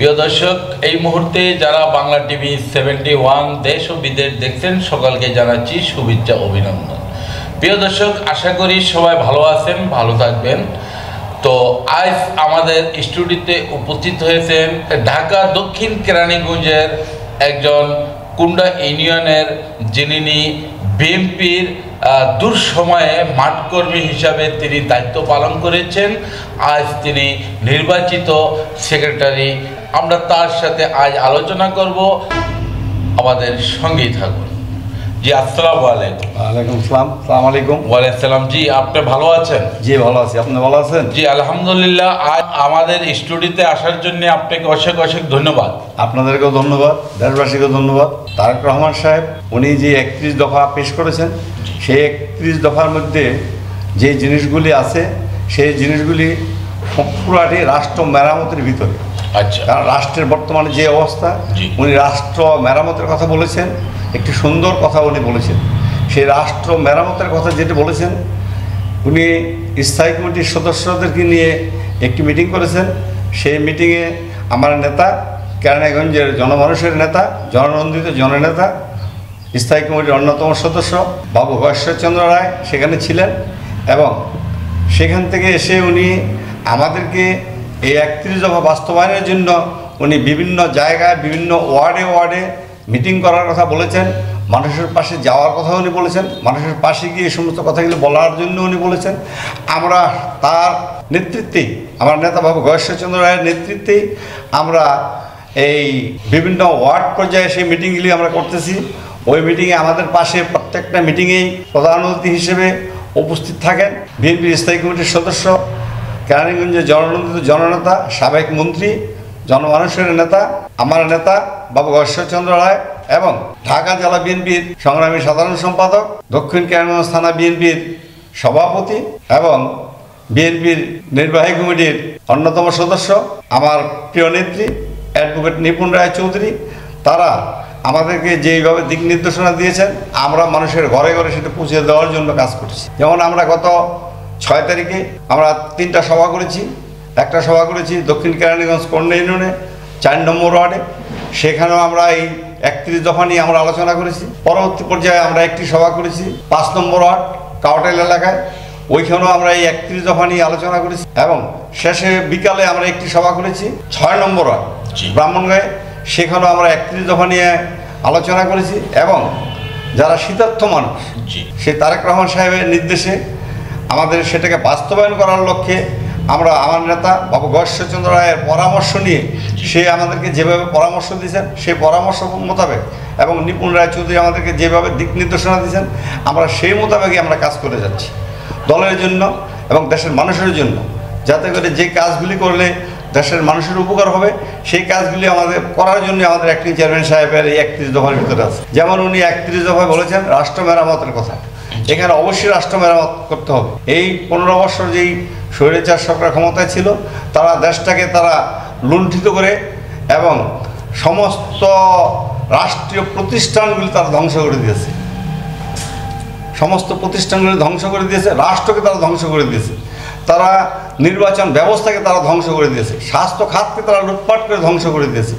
প্রিয় দর্শক, এই মুহূর্তে যারা বাংলা টিভি 71 দেশ ও বিদেশ দেখছেন, সকলকে জানাচ্ছি শুভেচ্ছা অভিনন্দন। প্রিয় দর্শক, আশা করি সবাই ভালো আছেন, ভালো থাকবেন। তো আজ আমাদের স্টুডিওতে উপস্থিত হয়েছেন ঢাকা দক্ষিণ কেরানীগঞ্জের একজন কুন্ডা ইউনিয়নের, যিনি বিএনপির দুঃসময়ে মাঠকর্মী হিসাবে তিনি দায়িত্ব পালন করেছেন। আজ তিনি নির্বাচিত সেক্রেটারি। আমরা তার সাথে আজ আলোচনা করব, আমাদের সঙ্গেই থাকুন। জি, আসসালামু আলাইকুম। ওয়ালাইকুম আসসালাম। আসসালামু আলাইকুম। ওয়ালাইকুম সালাম। জি, আপনি ভালো আছেন? জি, ভালো আছি। আপনি ভালো আছেন? জি, আলহামদুলিল্লাহ। আজ আমাদের স্টুডিওতে আসার জন্য আপনাকে অশেষ অশেষ ধন্যবাদ। আপনাদেরকেও ধন্যবাদ, দেশবাসীকেও ধন্যবাদ। তারেক রহমান সাহেব উনি যে 31 দফা পেশ করেছেন, সেই 31 দফার মধ্যে যে জিনিসগুলি আছে, সেই জিনিসগুলি পুরাটি রাষ্ট্র মেরামতের ভিতরে। আচ্ছা। কারণ রাষ্ট্রের বর্তমানে যে অবস্থা, উনি রাষ্ট্র মেরামতের কথা বলেছেন। একটি সুন্দর কথা উনি বলেছেন। সেই রাষ্ট্র মেরামতের কথা যেটা বলেছেন, উনি স্থায়ী কমিটির সদস্যদেরকে নিয়ে একটি মিটিং করেছেন। সেই মিটিংয়ে আমার নেতা, কেরানীগঞ্জের জনমানুষের নেতা, জননন্দিত জননেতা, স্থায়ী কমিটির অন্যতম সদস্য বাবু ঈশ্বরচন্দ্র রায় সেখানে ছিলেন। এবং সেখান থেকে এসে উনি আমাদেরকে এই 31 দফা বাস্তবায়নের জন্য উনি বিভিন্ন জায়গায়, বিভিন্ন ওয়ার্ডে মিটিং করার কথা বলেছেন। মানুষের পাশে যাওয়ার কথা উনি বলেছেন। মানুষের পাশে গিয়ে এই সমস্ত কথাগুলো বলার জন্য উনি বলেছেন। আমরা তার নেতৃত্বেই, আমার নেতা বাবু ঈশ্বরচন্দ্র রায়ের নেতৃত্বেই আমরা এই বিভিন্ন ওয়ার্ড পর্যায়ে সেই মিটিংগুলি আমরা করতেছি। ওই মিটিংয়ে আমাদের পাশে প্রত্যেকটা মিটিংয়েই প্রধান অতিথি হিসেবে উপস্থিত থাকেন বিএনপির স্থায়ী কমিটির সদস্য, কেরানীগঞ্জের জননন্দিত জননেতা, সাবেক মন্ত্রী, জনমানুষের নেতা, আমার নেতা বাবু ঈশ্বরচন্দ্র রায়, এবং ঢাকা জেলা বিএনপির সংগ্রামী সাধারণ সম্পাদক, দক্ষিণ কেরানীগঞ্জ থানা বিএনপির সভাপতি এবং বিএনপির নির্বাহী কমিটির অন্যতম সদস্য আমার প্রিয় নেত্রী অ্যাডভোকেট নিপুণ রায় চৌধুরী। তারা আমাদেরকে যেইভাবে দিক নির্দেশনা দিয়েছেন, আমরা মানুষের ঘরে ঘরে সেটা পৌঁছে দেওয়ার জন্য কাজ করছি। যেমন আমরা গত 6 তারিখে আমরা 3টা সভা করেছি। একটা সভা করেছি দক্ষিণ কেরানীগঞ্জ কন্যা ইউনিয়নে 4 নম্বর ওয়ার্ডে। সেখানেও আমরা এই 31 দফা নিয়ে আমরা আলোচনা করেছি। পরবর্তী পর্যায়ে আমরা একটি সভা করেছি 5 নম্বর ওয়ার্ড কাউটাইল এলাকায়। ওইখানেও আমরা এই 31 দফা নিয়ে আলোচনা করেছি। এবং শেষে বিকালে আমরা একটি সভা করেছি 6 নম্বর ওয়ার্ড ব্রাহ্মণগাঁয়ে। সেখানেও আমরা 31 দফা নিয়ে আলোচনা করেছি। এবং যারা শীতার্থ মানুষ, সেই তারেক রহমান সাহেবের নির্দেশে আমাদের সেটাকে বাস্তবায়ন করার লক্ষ্যে আমরা আমার নেতা বাবু ঈশ্বরচন্দ্র রায়ের পরামর্শ নিয়ে, সে আমাদেরকে যেভাবে পরামর্শ দিয়েছেন সেই পরামর্শ মোতাবেক, এবং নিপুণ রায় চৌধুরী আমাদেরকে যেভাবে দিক নির্দেশনা দিয়েছেন, আমরা সেই মোতাবেকই আমরা কাজ করে যাচ্ছি দলের জন্য এবং দেশের মানুষের জন্য, যাতে করে যে কাজগুলি করলে দেশের মানুষের উপকার হবে, সেই কাজগুলি আমাদের করার জন্য আমাদের অ্যাক্টিং চেয়ারম্যান সাহেবের এই 31 দফার ভিতরে আছে। যেমন উনি 31 দফায় বলেছেন রাষ্ট্র মেরামতের কথা। এখানে অবশ্যই রাষ্ট্র মেরামত করতে হবে। এই 15 বছর যেই স্বৈরাচার সরকার ক্ষমতায় ছিল, তারা দেশটাকে লুণ্ঠিত করে এবং সমস্ত রাষ্ট্রীয় প্রতিষ্ঠানগুলি তারা ধ্বংস করে দিয়েছে। সমস্ত প্রতিষ্ঠানগুলি ধ্বংস করে দিয়েছে, রাষ্ট্রকে তারা ধ্বংস করে দিয়েছে। তারা নির্বাচন ব্যবস্থাকে তারা ধ্বংস করে দিয়েছে, স্বাস্থ্য খাতকে তারা লুটপাট করে ধ্বংস করে দিয়েছে,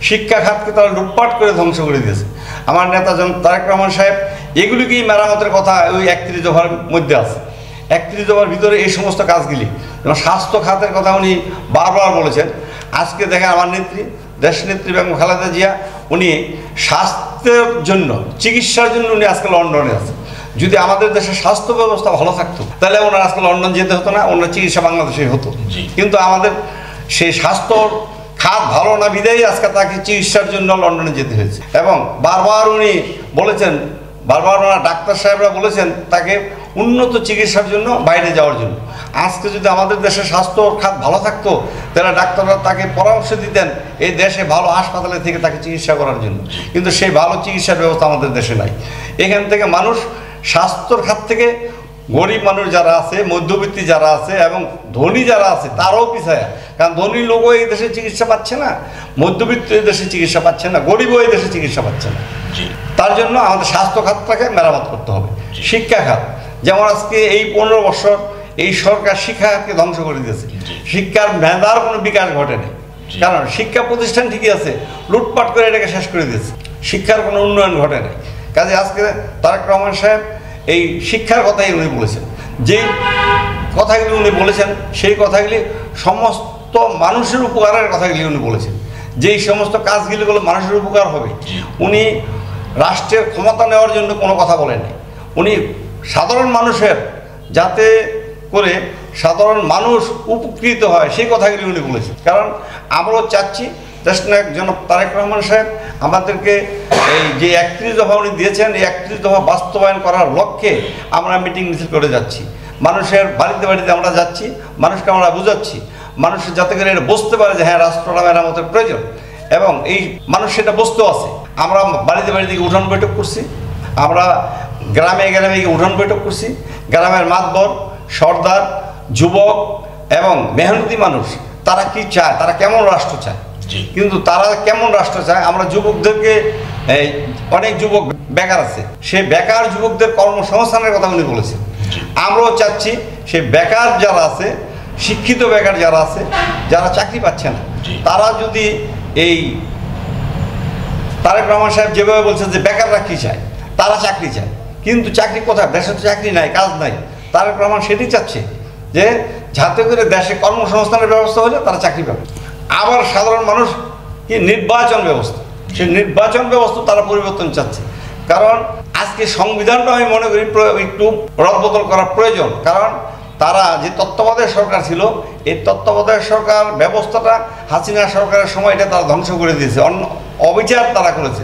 শিক্ষা খাতকে তারা লুটপাট করে ধ্বংস করে দিয়েছে। আমার নেতা তারেক রহমান সাহেব এগুলিকেই মেরামতের কথা ওই 31 দফার মধ্যে আছে। 31 দফার ভিতরে এই সমস্ত কাজগুলি, যেমন স্বাস্থ্য খাতের কথা উনি বারবার বলেছেন। আজকে দেখেন আমার নেত্রী, দেশনেত্রী বেগম খালেদা জিয়া, উনি স্বাস্থ্যের জন্য, চিকিৎসার জন্য উনি আজকে লন্ডনে আছে। যদি আমাদের দেশের স্বাস্থ্য ব্যবস্থা ভালো থাকতো, তাহলে ওনার আজকে লন্ডন যেতে হতো না, ওনার চিকিৎসা বাংলাদেশে হতো। কিন্তু আমাদের সেই স্বাস্থ্য খাত ভালো না বিধায় আজকে তাকে চিকিৎসার জন্য লন্ডনে যেতে হয়েছে। এবং বারবার উনি বলেছেন, বারবার ওনার ডাক্তার সাহেবরা বলেছেন তাকে উন্নত চিকিৎসার জন্য বাইরে যাওয়ার জন্য। আজকে যদি আমাদের দেশের স্বাস্থ্য খাত ভালো থাকতো, তাহলে ডাক্তাররা তাকে পরামর্শ দিতেন এই দেশে ভালো হাসপাতালে থেকে তাকে চিকিৎসা করার জন্য। কিন্তু সেই ভালো চিকিৎসার ব্যবস্থা আমাদের দেশে নাই। এখান থেকে মানুষ স্বাস্থ্যর খাত থেকে গরিব মানুষ যারা আছে, মধ্যবিত্তি যারা আছে এবং ধনী যারা আছে, তারাও পিছায়। কারণ ধনী লোকও এই দেশে চিকিৎসা পাচ্ছে না, মধ্যবিত্ত এই দেশে চিকিৎসা পাচ্ছে না, গরিবও এই দেশে চিকিৎসা পাচ্ছে না। তার জন্য আমাদের স্বাস্থ্য খাতটাকে মেরামত করতে হবে। শিক্ষা খাত, যেমন আজকে এই 15 বছর এই সরকার শিক্ষা খাতকে ধ্বংস করে দিয়েছে। শিক্ষার মেধার কোনো বিকাশ ঘটেনি। কারণ শিক্ষা প্রতিষ্ঠান ঠিকই আছে, লুটপাট করে এটাকে শেষ করে দিয়েছে, শিক্ষার কোনো উন্নয়ন ঘটে নাই। কাজে আজকে তারেক রহমান সাহেব এই শিক্ষার কথাই উনি বলেছেন, যেই কথাগুলি উনি বলেছেন সেই কথাগুলি সমস্ত মানুষের উপকারের কথাগুলি উনি বলেছেন, যেই সমস্ত কাজগুলি করলে মানুষের উপকার হবে। উনি রাষ্ট্রের ক্ষমতা নেওয়ার জন্য কোনো কথা বলেননি, উনি সাধারণ মানুষের যাতে করে সাধারণ মানুষ উপকৃত হয় সেই কথাগুলি উনি বলেছেন। কারণ আমরাও চাচ্ছি দেশনায়ক জনাব তারেক রহমান সাহেব আমাদেরকে এই যে 31 দফা উনি দিয়েছেন, এই 31 দফা বাস্তবায়ন করার লক্ষ্যে আমরা মিটিং মিছিল করে যাচ্ছি, মানুষের বাড়িতে বাড়িতে আমরা যাচ্ছি, মানুষকে আমরা বুঝাচ্ছি, মানুষ যাতে করে এটা বুঝতে পারে যে হ্যাঁ রাষ্ট্রটা মেরামতের প্রয়োজন, এবং এই মানুষ সেটা বুঝতেও আছে। আমরা বাড়িতে বাড়িতে গিয়ে উঠান বৈঠক করছি, আমরা গ্রামে গ্রামে গিয়ে উঠান বৈঠক করছি, গ্রামের মাতবর, সর্দার, যুবক এবং মেহনতি মানুষ তারা কি চায়, তারা কেমন রাষ্ট্র চায়। কিন্তু তারা কেমন রাষ্ট্র চায়, আমরা যুবকদেরকে, অনেক যুবক বেকার আছে, সেই বেকার যুবকদের কর্মসংস্থানের কথা উনি বলেছেন। আমরাও চাচ্ছি সেই বেকার যারা আছে, শিক্ষিত বেকার যারা আছে, যারা চাকরি পাচ্ছে না, তারা যদি এই তারেক রহমান সাহেব যেভাবে বলছেন যে বেকাররা কী চায়, তারা চাকরি চায়, কিন্তু চাকরি কোথায়, দেশে তো চাকরি নাই, কাজ নাই। তারেক রহমান সেটি চাচ্ছে যে যাতে করে দেশে কর্মসংস্থানের ব্যবস্থা হলে তারা চাকরি পাবে। আবার সাধারণ মানুষ কি নির্বাচন ব্যবস্থা, সেই নির্বাচন ব্যবস্থা তারা পরিবর্তন চাচ্ছে। কারণ আজকে সংবিধানটা আমি মনে করি একটু রদবদল করা প্রয়োজন। কারণ তারা যে তত্ত্বাবধায়ক সরকার ছিল, এই তত্ত্বাবধায়ক সরকার ব্যবস্থাটা হাসিনা সরকারের সময় এটা তারা ধ্বংস করে দিয়েছে, অবিচার তারা করেছে।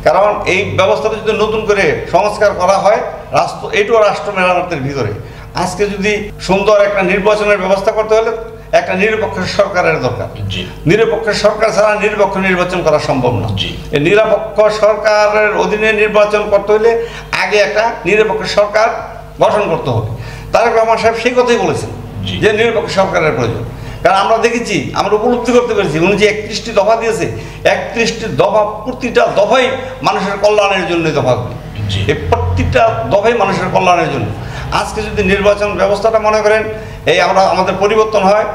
কারণ এই ব্যবস্থাটা যদি নতুন করে সংস্কার করা হয়, এইটাও রাষ্ট্র মেরামতের ভিতরে। আজকে যদি সুন্দর একটা নির্বাচনের ব্যবস্থা করতে হলে একটা নিরপেক্ষ সরকারের দরকার, নিরপেক্ষ সরকার ছাড়া নিরপেক্ষ নির্বাচন করা সম্ভব না। এই নিরপেক্ষ সরকারের অধীনে নির্বাচন করতে হলে আগে একটা নিরপেক্ষ সরকার গঠন করতে হবে। তারেক রহমান সাহেব সেই কথাই বলেছেন যে নিরপেক্ষ সরকারের প্রয়োজন। কারণ আমরা দেখেছি, আমরা উপলব্ধি করতে পেরেছি, উনি যে 31টি দফা দিয়েছে, 31টি দফা প্রতিটা দফাই মানুষের কল্যাণের জন্য দফাগুলি, এই প্রত্যেকটা দফাই মানুষের কল্যাণের জন্য। আজকে যদি নির্বাচন ব্যবস্থাটা মনে করেন আমাদের পরিবর্তন হয়,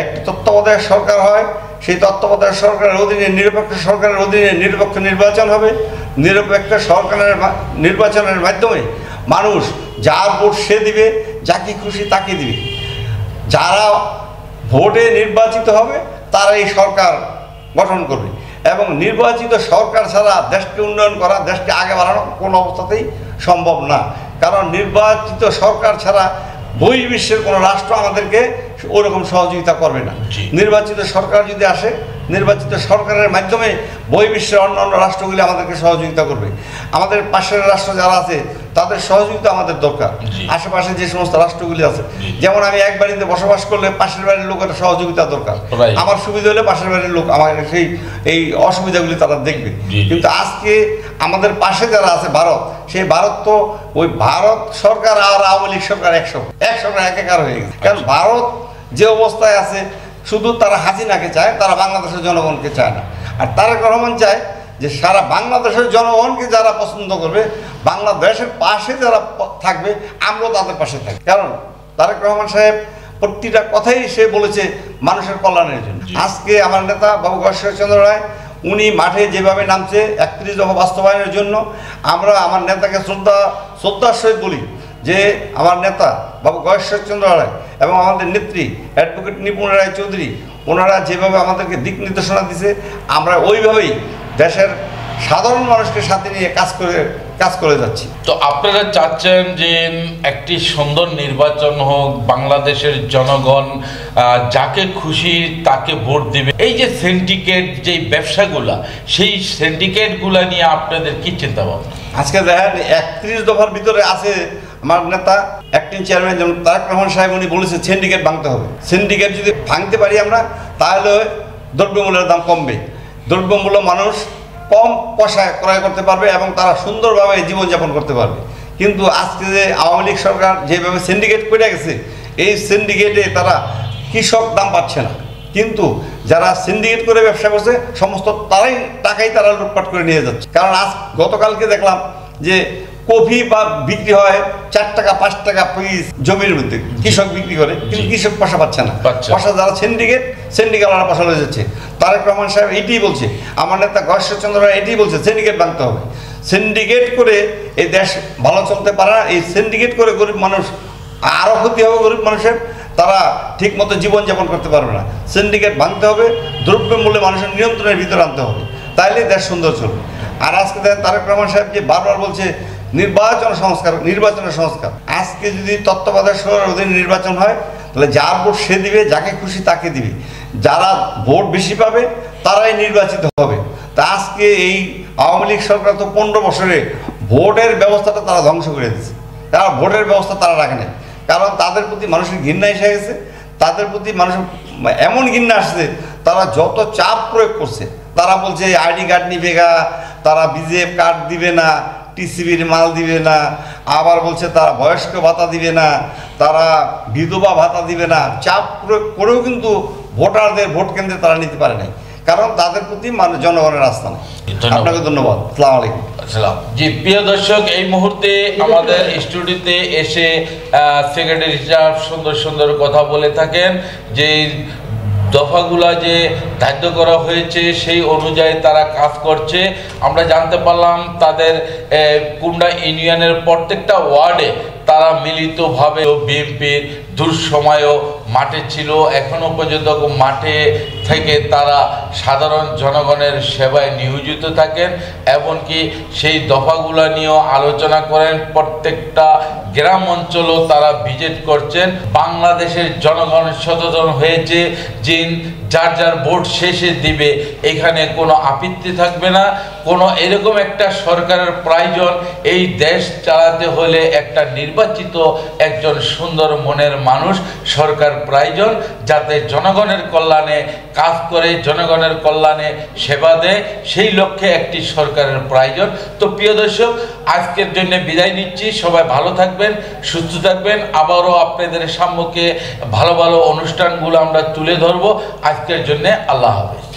একটি তত্ত্বাবধায়ক সরকার হয়, সেই তত্ত্বাবধায়ক সরকারের অধীনে নিরপেক্ষ সরকারের অধীনে নিরপেক্ষ নির্বাচন হবে, নিরপেক্ষ সরকারের নির্বাচনের মাধ্যমে মানুষ যার ভোট সে দিবে, যাকে খুশি তাকে দিবে, যারা ভোটে নির্বাচিত হবে তারা এই সরকার গঠন করবে। এবং নির্বাচিত সরকার ছাড়া দেশকে উন্নয়ন করা, দেশকে আগে বাড়ানো কোনো অবস্থাতেই সম্ভব না। কারণ নির্বাচিত সরকার ছাড়া বহির্বিশ্বের কোনো রাষ্ট্র আমাদেরকে ওরকম সহযোগিতা করবে না। নির্বাচিত সরকার যদি আসে, নির্বাচিত সরকারের মাধ্যমে বহির্বিশ্বের অন্যান্য রাষ্ট্রগুলি আমাদেরকে সহযোগিতা করবে। আমাদের পাশের রাষ্ট্র যারা আছে তাদের সহযোগিতা আমাদের দরকার। আশেপাশে যে সমস্ত রাষ্ট্রগুলি আছে, যেমন আমি এক বাড়িতে বসবাস করলে পাশের বাড়ির লোকের সহযোগিতা দরকার, আমার সুবিধা হলে পাশের বাড়ির লোক আমার এই অসুবিধাগুলি তারা দেখবে। কিন্তু আজকে আমাদের পাশে যারা আছে ভারত, সেই ভারত তো ওই ভারত সরকার আর আওয়ামী লীগ সরকার একসঙ্গে একাকার হয়ে গেছে। কারণ ভারত যে অবস্থায় আছে, শুধু তারা হাসিনাকে চায়, তারা বাংলাদেশের জনগণকে চায় না। আর তারেক রহমান চায় যে সারা বাংলাদেশের জনগণকে যারা পছন্দ করবে, বাংলাদেশের পাশে যারা থাকবে, আমরাও তাদের পাশে থাকি। কারণ তারেক রহমান সাহেব প্রতিটা কথাই সে বলেছে মানুষের কল্যাণের জন্য। আজকে আমার নেতা বাবু গয়েশ্বরচন্দ্র রায় উনি মাঠে যেভাবে নামছে 31 দফা বাস্তবায়নের জন্য, আমরা আমার নেতাকে শ্রদ্ধার সহিত বলি যে আমার নেতা বাবু গয়েশ্বরচন্দ্র রায় এবং আমাদের নেত্রী অ্যাডভোকেট নিপুণ রায় চৌধুরী, ওনারা যেভাবে আমাদেরকে দিক নির্দেশনা দিছে, আমরা ওইভাবেই দেশের সাধারণ মানুষকে সাথে নিয়ে কাজ করে যাচ্ছি। তো আপনারা চাচ্ছেন যে একটি সুন্দর নির্বাচন হোক, বাংলাদেশের জনগণ যাকে খুশি তাকে ভোট দিবে। এই যে সিন্ডিকেট, যে ব্যবসাগুলা, সেই সিন্ডিকেটগুলা নিয়ে আপনাদের কি চিন্তা ভাবনা? আজকে দেখেন 31 দফার ভিতরে আছে আমার নেতা অ্যাক্টিং চেয়ারম্যান যেমন তারেক রহমান সাহেব, উনি বলেছে সিন্ডিকেট ভাঙতে হবে। সিন্ডিকেট যদি ভাঙতে পারি আমরা, তাহলে দ্রব্যমূল্যের দাম কমবে, দ্রব্যমূল্য মানুষ কম পয়সায় ক্রয় করতে পারবে এবং তারা সুন্দরভাবে জীবনযাপন করতে পারবে। কিন্তু আজকে যে আওয়ামী লীগ সরকার যেভাবে সিন্ডিকেট করে গেছে, এই সিন্ডিকেটে তারা কৃষক দাম পাচ্ছে না, কিন্তু যারা সিন্ডিকেট করে ব্যবসা করছে সমস্ত টাকাই তারা লুটপাট করে নিয়ে যাচ্ছে। কারণ গতকালকে দেখলাম যে কফি বা বিক্রি হয় 4 টাকা 5 টাকা পিস জমির মধ্যে, কৃষক বিক্রি করে, কিন্তু কৃষক পয়সা পাচ্ছে না। পয়সা যারা সিন্ডিকেটওয়ালা পয়সা লয়ে যাচ্ছে। তারেক রহমান সাহেব এইটাই বলছে, আমার নেতা গয়েশ্বরচন্দ্র রায় এটাই বলছে, সিন্ডিকেট ভাঙতে হবে। সিন্ডিকেট করে এই দেশ ভালো চলতে পারে না। এই সিন্ডিকেট করে গরিব মানুষ আরও ক্ষতি হবে, গরিব মানুষের, তারা ঠিক মতো জীবনযাপন করতে পারবে না। সিন্ডিকেট ভাঙতে হবে, দ্রব্যমূল্য মানুষের নিয়ন্ত্রণের ভিতরে আনতে হবে, তাইলে দেশ সুন্দর চলবে। আর আজকে দেখেন তারেক রহমান সাহেব যে বারবার বলছে নির্বাচনের সংস্কার। আজকে যদি তত্ত্বাবধায়ক সরকারের অধীনে নির্বাচন হয়, তাহলে যার ভোট সে দিবে, যাকে খুশি তাকে দিবে, যারা ভোট বেশি পাবে তারাই নির্বাচিত হবে। তা আজকে এই আওয়ামী লীগ সরকার তো 15 বছরে ভোটের ব্যবস্থাটা তারা ধ্বংস করে দিচ্ছে। তারা ভোটের ব্যবস্থা তারা রাখে নাই, কারণ তাদের প্রতি মানুষের ঘৃণা এসে গেছে। তাদের প্রতি মানুষের এমন ঘৃণা আসছে, তারা যত চাপ প্রয়োগ করছে। তারা বলছে আইডি কার্ড নিবে গা, তারা বিজেপি কার্ড দিবে না, টিসিবির মাল দিবে না, আবার বলছে তারা বয়স্ক ভাতা দিবে না, তারা বিধবা ভাতা দিবে না। চাপ প্রয়োগ করেও কিন্তু ভোটারদের ভোট কেন্দ্রে তারা নিতে পারে নাই, কারণ তাদের প্রতি জনগণের আস্থা নেই। আপনাকে ধন্যবাদ। আসসালামু আলাইকুম। জি প্রিয় দর্শক, এই মুহূর্তে আমাদের স্টুডিওতে এসে সেক্রেটারি সাহেব সুন্দর কথা বলে থাকেন যে দফাগুলা যে ধার্য করা হয়েছে সেই অনুযায়ী তারা কাজ করছে। আমরা জানতে পারলাম তাদের কুন্ডা ইউনিয়নের প্রত্যেকটা ওয়ার্ডে তারা মিলিতভাবে বিএনপির দুঃসময়েও মাঠে ছিল, এখনো পর্যন্ত মাঠে থেকে তারা সাধারণ জনগণের সেবায় নিয়োজিত থাকেন, এমনকি সেই দফাগুলা নিয়েও আলোচনা করেন। প্রত্যেকটা গ্রাম অঞ্চলও তারা ভিজিট করছেন। বাংলাদেশের জনগণ সচেতন হয়েছে যে যার ভোট শেষে দিবে, এখানে কোনো আপত্তি থাকবে না। কোনো এরকম একটা সরকারের প্রয়োজন, এই দেশ চালাতে হলে একটা নির্বাচিত একজন সুন্দর মনের মানুষ সরকার প্রয়োজন, যাতে জনগণের কল্যাণে কাজ করে, জনগণের কল্যাণে সেবা দেয়, সেই লক্ষ্যে একটি সরকারের প্রয়োজন। তো প্রিয় দর্শক, আজকের জন্য বিদায় নিচ্ছি। সবাই ভালো থাকবেন, সুস্থ থাকবেন। আবারও আপনাদের সম্মুখে ভালো অনুষ্ঠানগুলো আমরা তুলে ধরবো। আজকের জন্য আল্লাহ হাফেজ।